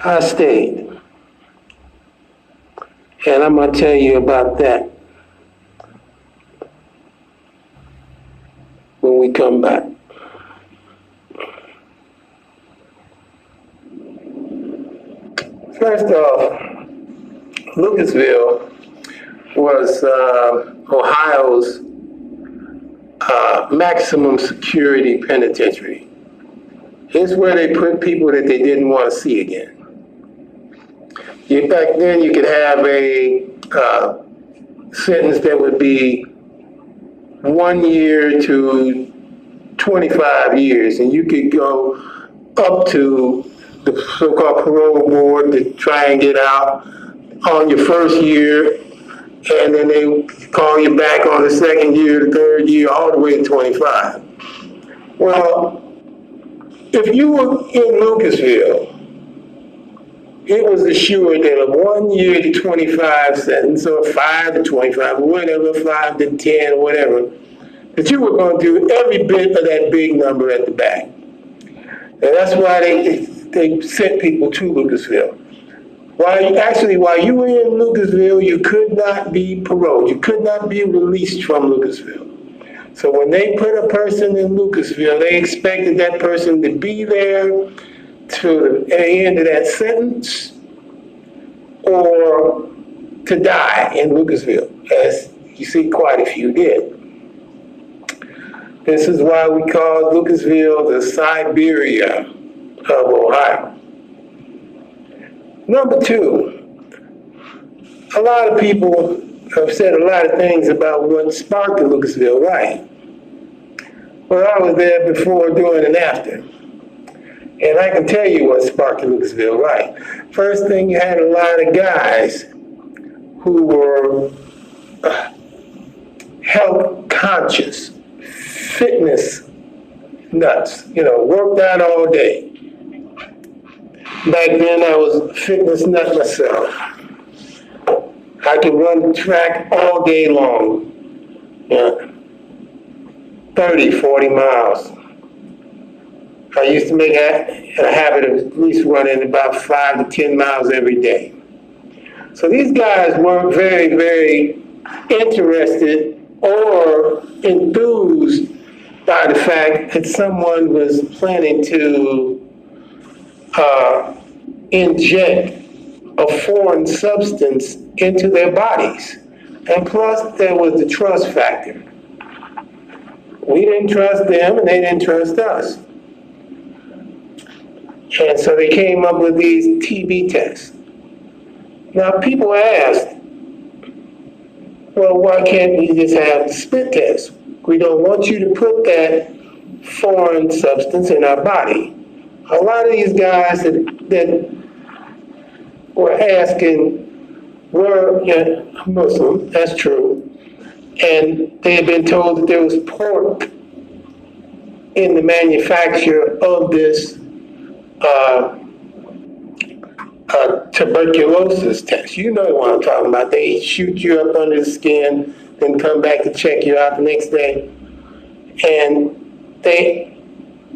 I stayed. And I'm going to tell you about that when we come back. First off, Lucasville was Ohio's maximum security penitentiary. It's where they put people that they didn't want to see again. Back then, you could have a sentence that would be 1 year to 25 years, and you could go up to the so-called parole board to try and get out on your first year, and then they call you back on the second year, the third year, all the way to 25. Well, if you were in Lucasville, it was assured that a 1 year to 25 sentence, or 5 to 25, or whatever, 5 to 10, or whatever, that you were going to do every bit of that big number at the back. And that's why they sent people to Lucasville. While you were in Lucasville, you could not be paroled. You could not be released from Lucasville. So when they put a person in Lucasville, they expected that person to be there to the end of that sentence or to die in Lucasville, as you see quite a few did. This is why we call Lucasville the Siberia of Ohio. Number two, a lot of people have said a lot of things about what sparked the Lucasville riot. Well, I was there before, during, and after. And I can tell you what sparked the Lucasville riot. First thing, you had a lot of guys who were health conscious, fitness nuts, worked out all day. Back then I was a fitness nut myself. I could run track all day long, 30, 40 miles. I used to make a habit of at least running about 5 to 10 miles every day. So these guys weren't very, very interested or enthused by the fact that someone was planning to inject a foreign substance into their bodies. And plus, there was the trust factor. We didn't trust them, and they didn't trust us. And so they came up with these TB tests. Now, people asked, well, why can't we just have the spit test? We don't want you to put that foreign substance in our body. A lot of these guys that were asking were Muslim, that's true, and they had been told that there was pork in the manufacture of this tuberculosis test. You know what I'm talking about. They shoot you up under the skin, then come back to check you out the next day. And they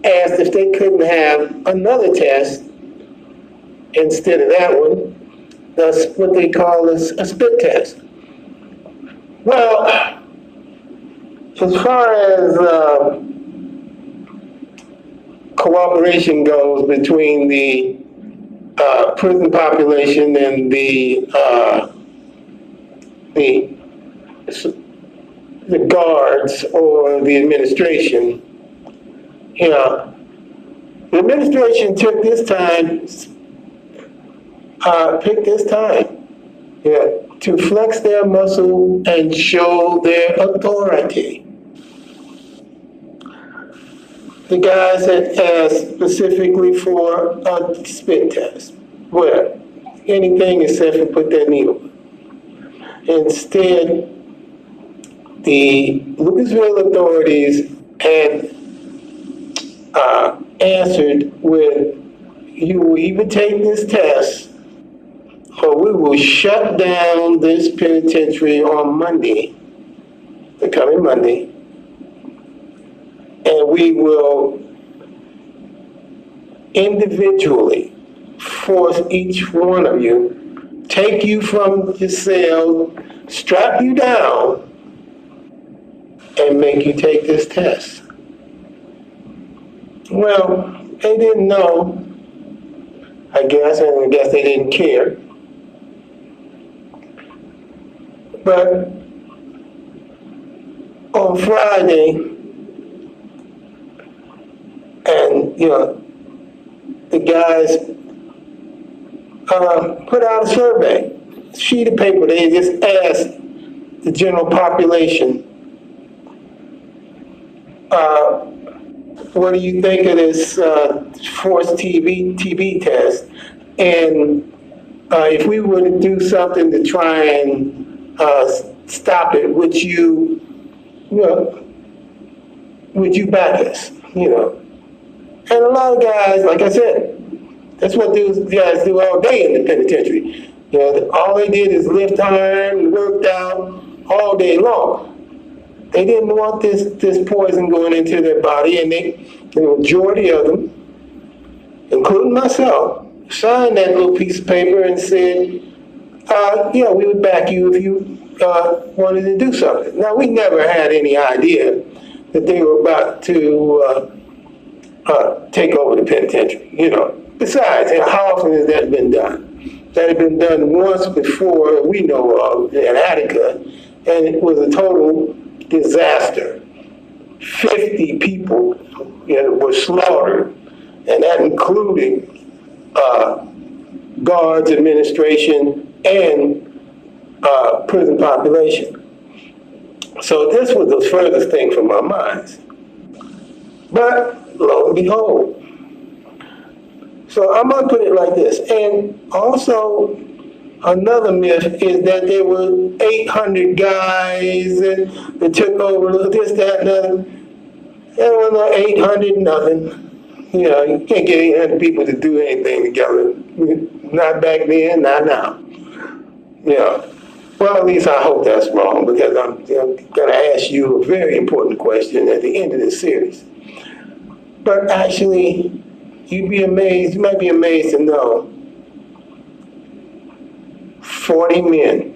asked if they couldn't have another test instead of that one. That's what they call a spit test. Well, as far as cooperation goes between the prison population and the guards or the administration, the administration took this time, picked this time, to flex their muscle and show their authority. The guys had asked specifically for a spit test, where anything except for put that needle. Instead, the Lucasville authorities had answered with, you will either take this test or we will shut down this penitentiary on Monday, the coming Monday, and we will individually force each one of you, take you from your cell, strap you down, and make you take this test. Well, they didn't know, I guess, and I guess they didn't care. But on Friday, and the guys put out a survey, sheet of paper. They just asked the general population, what do you think of this forced TB test? And if we were to do something to try and stop it, would you back us? And a lot of guys, like I said, that's what these guys do all day in the penitentiary. All they did is lift iron and worked out all day long. They didn't want this poison going into their body, and the majority of them, including myself, signed that little piece of paper and said, yeah, we would back you if you wanted to do something. Now, we never had any idea that they were about to take over the penitentiary, Besides, how often has that been done? That had been done once before we know of in Attica, and it was a total disaster. 50 people were slaughtered, and that included guards, administration, and prison population. So this was the furthest thing from our minds. But lo and behold, so I'm going to put it like this. And also, another myth is that there were 800 guys that took over this, that, and other. There were no 800 nothing. You can't get 800 people to do anything together. Not back then, not now. Well, at least I hope that's wrong, because I'm going to ask you a very important question at the end of this series. But actually, you might be amazed to know 40 men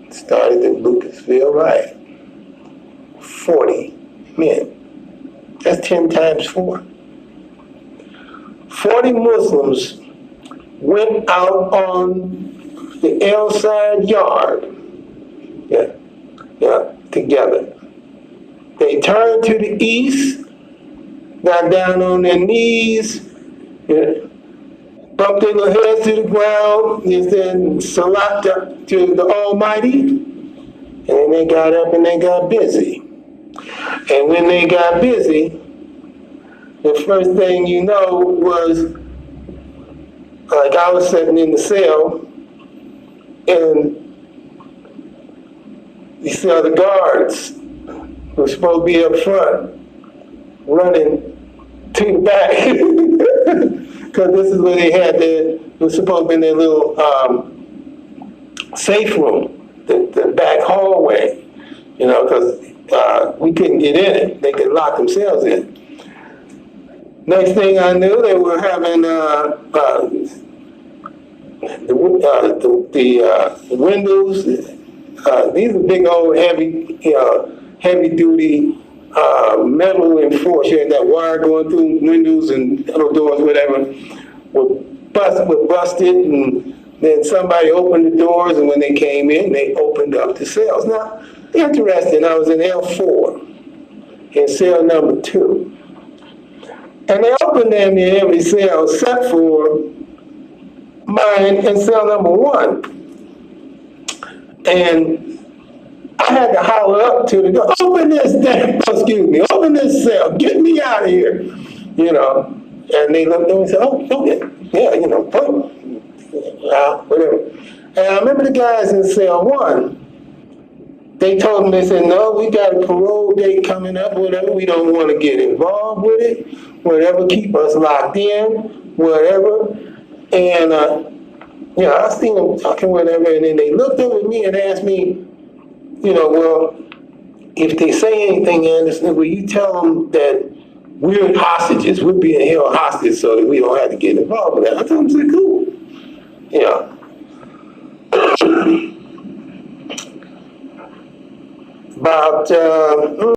started the Lucasville riot. 40 men. That's 10 times 4. 40 Muslims went out on the L-side yard, together. They turned to the east, got down on their knees, bumped their little heads to the ground, and then salat to the Almighty, and then they got up and they got busy. And when they got busy, the first thing was, like, I was sitting in the cell, and you saw the guards who were supposed to be up front running to the back, because this is where they had it was supposed to be in their little safe room, the back hallway, because we couldn't get in it. They could lock themselves in. Next thing I knew, they were having the windows. These are big old heavy duty metal enforced. You had that wire going through windows and doors, whatever. Were busted, and then somebody opened the doors, and when they came in, they opened up the cells. Now, interesting, I was in L4, in cell number 2. And they opened damn near every cell except for mine in cell number 1. And I had to holler up to the door, open this cell, get me out of here, And they looked over and said, oh, okay, whatever. And I remember the guys in cell 1, they told me, they said, no, we got a parole date coming up, whatever, we don't want to get involved with it, whatever, keep us locked in, whatever. And, I seen them talking, whatever, and then they looked over at me and asked me, well, if they say anything, Anderson, will you tell them that we're hostages, we're being held hostage so that we don't have to get involved with that? I told them, I said, cool. about,